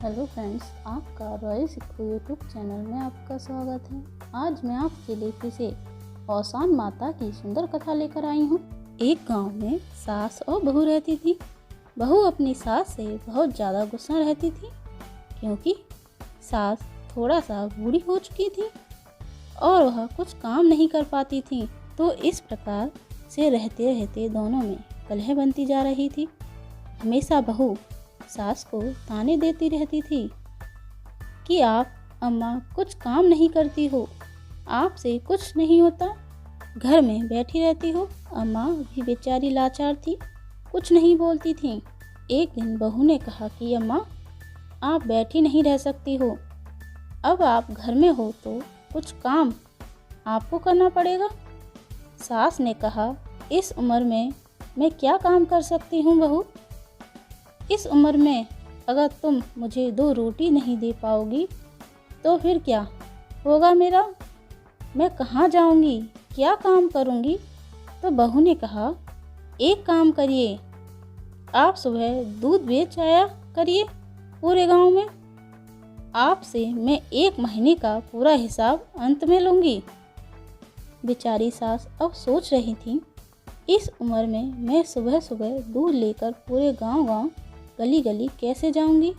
Hello friends, आपका royal सिक्खू YouTube channel में आपका स्वागत है। आज मैं आपके लिए फिर से औसान माता की सुंदर कथा लेकर आई हूँ। एक गांव में सास और बहू रहती थी। बहू अपनी सास से बहुत ज़्यादा गुस्सा रहती थी क्योंकि सास थोड़ा सा बूढ़ी हो चुकी थी और वह कुछ काम नहीं कर पाती थी। तो इस प्रकार से रहते रहते दोनों में कलह बनती जा रही थी। हमेशा बहू सास को ताने देती रहती थी कि आप अम्मा कुछ काम नहीं करती हो, आपसे कुछ नहीं होता, घर में बैठी रहती हो। अम्मा भी बेचारी लाचार थी, कुछ नहीं बोलती थी। एक दिन बहू ने कहा कि अम्मा आप बैठी नहीं रह सकती हो, अब आप घर में हो तो कुछ काम आपको करना पड़ेगा। सास ने कहा, इस उम्र में मैं क्या काम कर सकती हूँ बहू, इस उम्र में अगर तुम मुझे 2 रोटी नहीं दे पाओगी तो फिर क्या होगा मेरा, मैं कहाँ जाऊँगी, क्या काम करूँगी। तो बहू ने कहा, एक काम करिए, आप सुबह दूध बेच आया करिए पूरे गांव में, आपसे मैं 1 महीने का पूरा हिसाब अंत में लूँगी। बेचारी सास अब सोच रही थी, इस उम्र में मैं सुबह सुबह दूध लेकर पूरे गांव गली गली कैसे जाऊंगी।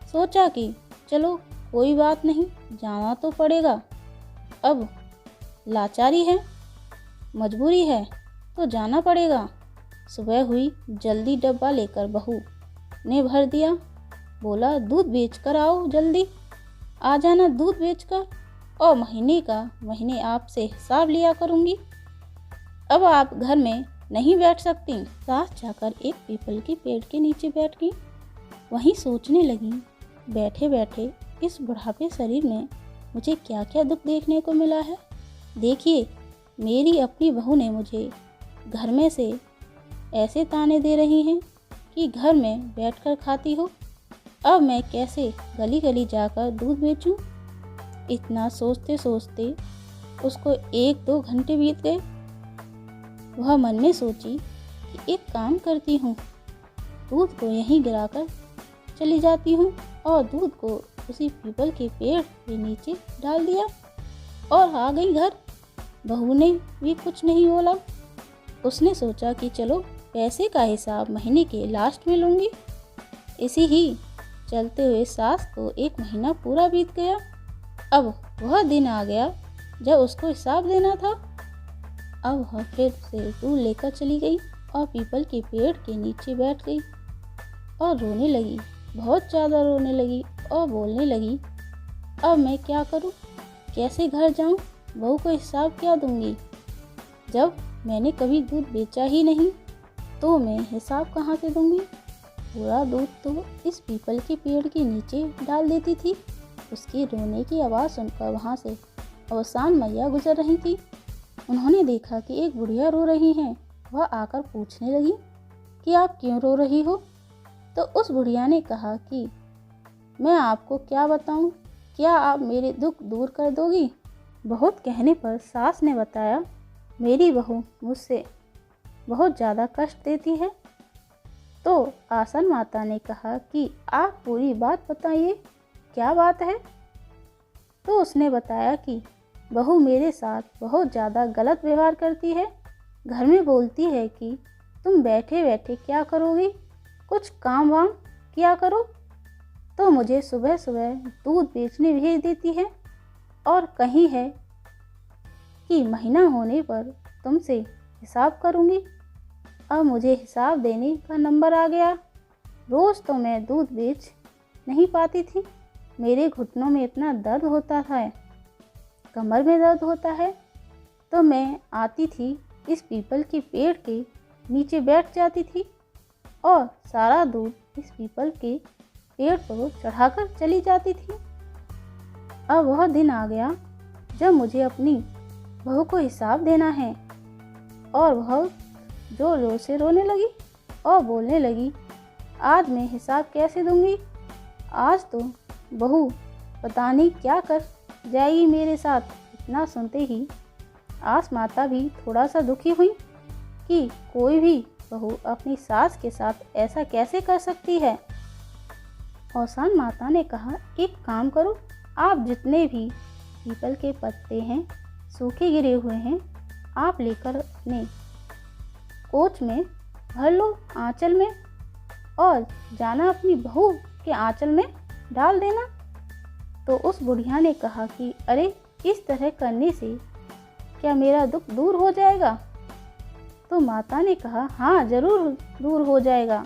सोचा कि चलो कोई बात नहीं, जाना तो पड़ेगा, अब लाचारी है, मजबूरी है तो जाना पड़ेगा। सुबह हुई, जल्दी डब्बा लेकर बहू ने भर दिया। बोला, दूध बेच कर आओ, जल्दी आ जाना दूध बेचकर, और महीने आपसे हिसाब लिया करूँगी, अब आप घर में नहीं बैठ सकती। सास जाकर एक पीपल के पेड़ के नीचे बैठ गई। वहीं सोचने लगी, बैठे बैठे इस बुढ़ापे शरीर में मुझे क्या क्या दुख देखने को मिला है। देखिए, मेरी अपनी बहू ने मुझे घर में से ऐसे ताने दे रही हैं कि घर में बैठकर खाती हो, अब मैं कैसे गली गली जाकर दूध बेचूं। इतना सोचते सोचते उसको 1-2 घंटे बीत गए। वह मन में सोची कि एक काम करती हूँ, दूध को यहीं गिराकर चली जाती हूँ, और दूध को उसी पीपल के पेड़ के नीचे डाल दिया और आ गई घर। बहू ने भी कुछ नहीं बोला। उसने सोचा कि चलो पैसे का हिसाब महीने के लास्ट में लूँगी। इसी ही चलते हुए सास को 1 महीना पूरा बीत गया। अब वह दिन आ गया जब उसको हिसाब देना था। अब वह फिर से दूध लेकर चली गई और पीपल के पेड़ के नीचे बैठ गई और रोने लगी, बहुत ज़्यादा रोने लगी और बोलने लगी, अब मैं क्या करूं, कैसे घर जाऊं, बहू को हिसाब क्या दूंगी, जब मैंने कभी दूध बेचा ही नहीं तो मैं हिसाब कहाँ से दूंगी। पूरा दूध तो इस पीपल के पेड़ के नीचे डाल देती थी। उसकी रोने की आवाज़ सुनकर वहाँ से औसान मैया गुजर रही थी। उन्होंने देखा कि एक बुढ़िया रो रही हैं। वह आकर पूछने लगी कि आप क्यों रो रही हो। तो उस बुढ़िया ने कहा कि मैं आपको क्या बताऊं, क्या आप मेरे दुख दूर कर दोगी। बहुत कहने पर सास ने बताया, मेरी बहू मुझसे बहुत ज़्यादा कष्ट देती है। तो आसन माता ने कहा कि आप पूरी बात बताइए, क्या बात है। तो उसने बताया कि बहू मेरे साथ बहुत ज़्यादा गलत व्यवहार करती है। घर में बोलती है कि तुम बैठे बैठे क्या करोगी, कुछ काम वाम किया करो। तो मुझे सुबह सुबह दूध बेचने भेज देती है और कही है कि महीना होने पर तुमसे हिसाब करूँगी। अब मुझे हिसाब देने का नंबर आ गया। रोज़ तो मैं दूध बेच नहीं पाती थी, मेरे घुटनों में इतना दर्द होता था, कमर में दर्द होता है, तो मैं आती थी इस पीपल के पेड़ के नीचे बैठ जाती थी और सारा दूध इस पीपल के पेड़ पर चढ़ाकर चली जाती थी। अब वह दिन आ गया जब मुझे अपनी बहू को हिसाब देना है, और वह जोर जोर से रोने लगी और बोलने लगी, आज मैं हिसाब कैसे दूंगी, आज तो बहू पता नहीं क्या कर जाएगी मेरे साथ। इतना सुनते ही आस माता भी थोड़ा सा दुखी हुई कि कोई भी बहू अपनी सास के साथ ऐसा कैसे कर सकती है। औसान माता ने कहा, एक काम करो, आप जितने भी पीपल के पत्ते हैं सूखे गिरे हुए हैं, आप लेकर अपने कोच में भर लो, आंचल में, और जाना अपनी बहू के आंचल में डाल देना। तो उस बुढ़िया ने कहा कि अरे, इस तरह करने से क्या मेरा दुख दूर हो जाएगा? तो माता ने कहा, हाँ जरूर दूर हो जाएगा,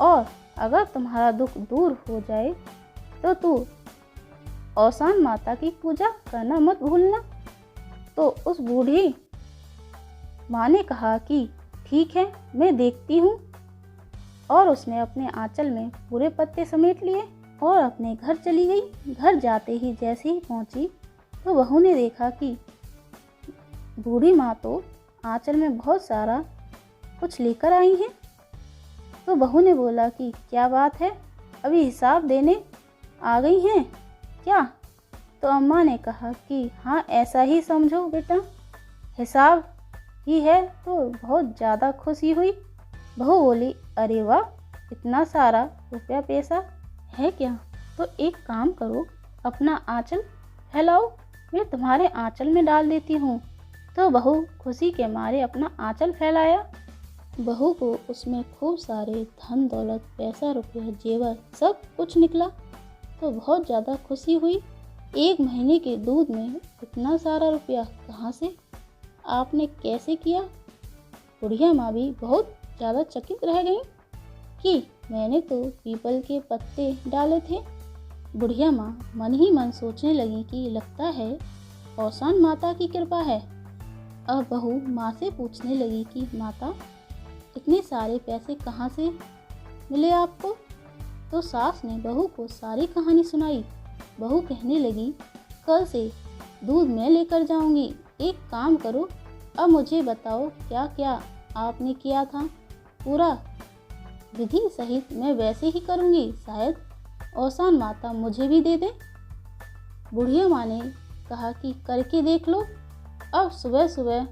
और अगर तुम्हारा दुख दूर हो जाए तो तू औसान माता की पूजा करना मत भूलना। तो उस बूढ़ी माँ ने कहा कि ठीक है, मैं देखती हूँ, और उसने अपने आंचल में पूरे पत्ते समेट लिए और अपने घर चली गई। घर जाते ही जैसे ही पहुँची तो बहू ने देखा कि बूढ़ी माँ तो आंचल में बहुत सारा कुछ लेकर आई हैं। तो बहू ने बोला कि क्या बात है, अभी हिसाब देने आ गई हैं क्या? तो अम्मा ने कहा कि हाँ, ऐसा ही समझो बेटा, हिसाब ही है। तो बहुत ज़्यादा खुशी हुई। बहू बोली, अरे वाह, इतना सारा रुपया पैसा है क्या? तो एक काम करो, अपना आंचल फैलाओ, मैं तुम्हारे आंचल में डाल देती हूँ। तो बहू खुशी के मारे अपना आंचल फैलाया। बहू को उसमें खूब सारे धन दौलत, पैसा, रुपया, जेवर सब कुछ निकला। तो बहुत ज़्यादा खुशी हुई। 1 महीने के दूध में इतना सारा रुपया कहाँ से, आपने कैसे किया? बुढ़िया माँ भी बहुत ज़्यादा चकित रह गई कि मैंने तो पीपल के पत्ते डाले थे। बुढ़िया माँ मन ही मन सोचने लगी कि लगता है औसान माता की कृपा है। अब बहू माँ से पूछने लगी कि माता, इतने सारे पैसे कहाँ से मिले आपको? तो सास ने बहू को सारी कहानी सुनाई। बहू कहने लगी, कल से दूध मैं लेकर जाऊंगी। एक काम करो, अब मुझे बताओ क्या क्या आपने किया था, पूरा विधि सहित मैं वैसे ही करूंगी, शायद औसान माता मुझे भी दे दे। बुढ़िया माँ ने कहा कि करके देख लो। अब सुबह सुबह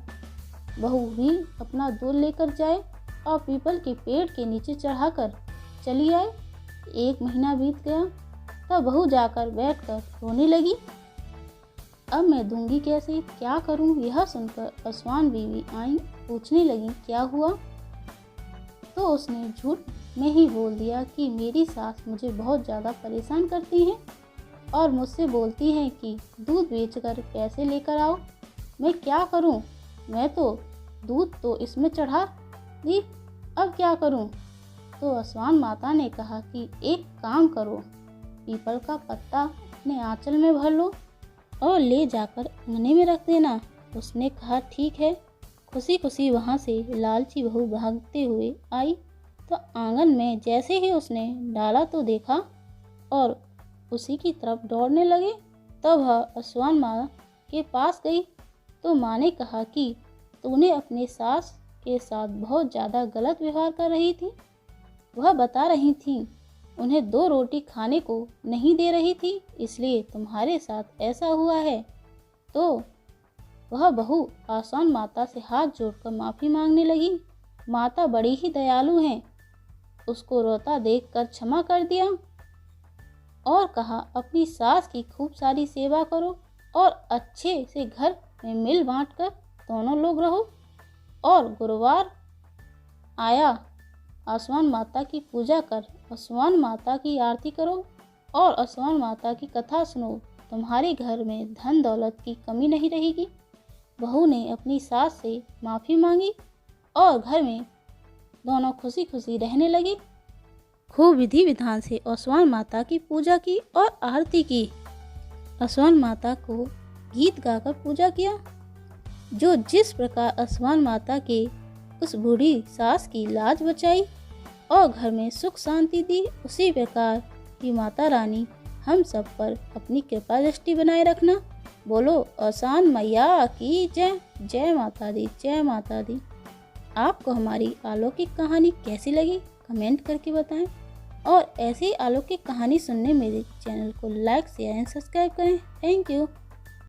बहू भी अपना दूध लेकर जाए और पीपल के पेड़ के नीचे चढ़ाकर चली आए। 1 महीना बीत गया, तब बहू जाकर बैठकर रोने लगी। अब मैं दूंगी कैसे, क्या करूं? यह सुनकर पासवान बीवी आई, पूछने लगी क्या हुआ? तो उसने झूठ में ही बोल दिया कि मेरी सास मुझे बहुत ज़्यादा परेशान करती हैं और मुझसे बोलती हैं कि दूध बेचकर पैसे लेकर आओ। मैं क्या करूं? मैं तो दूध तो इसमें चढ़ा दी, अब क्या करूं? तो पासवान माता ने कहा कि एक काम करो, पीपल का पत्ता अपने आंचल में भर लो और ले जाकर अंगने में रख देना। उसने कहा ठीक है। खुशी खुशी वहाँ से लालची बहू भागते हुए आई। तो आंगन में जैसे ही उसने डाला तो देखा और उसी की तरफ दौड़ने लगे। तब वह पासवान माँ के पास गई तो माँ ने कहा कि तूने अपने सास के साथ बहुत ज़्यादा गलत व्यवहार कर रही थी। वह बता रही थी उन्हें 2 रोटी खाने को नहीं दे रही थी, इसलिए तुम्हारे साथ ऐसा हुआ है। तो वह बहू पासवान माता से हाथ जोड़कर माफ़ी मांगने लगी। माता बड़ी ही दयालु हैं, उसको रोता देखकर क्षमा कर दिया और कहा अपनी सास की खूब सारी सेवा करो और अच्छे से घर में मिल बांट कर दोनों लोग रहो। और गुरुवार आया, आसमान माता की पूजा कर, आसमान माता की आरती करो और आसमान माता की कथा सुनो, तुम्हारे घर में धन दौलत की कमी नहीं रहेगी। बहू ने अपनी सास से माफ़ी मांगी और घर में दोनों खुशी खुशी रहने लगी। खूब विधि विधान से आसमान माता की पूजा की और आरती की। आसमान माता को गीत गाकर पूजा किया। जो जिस प्रकार आसमान माता के उस बूढ़ी सास की लाज बचाई और घर में सुख शांति दी, उसी प्रकार की माता रानी हम सब पर अपनी कृपा दृष्टि बनाए रखना। बोलो आसान मैया की जय। जय माता दी, जय माता दी। आपको हमारी अलौकिक कहानी कैसी लगी कमेंट करके बताएं और ऐसी अलौकिक कहानी सुनने मेरे चैनल को लाइक शेयर एंड सब्सक्राइब करें। Thank you.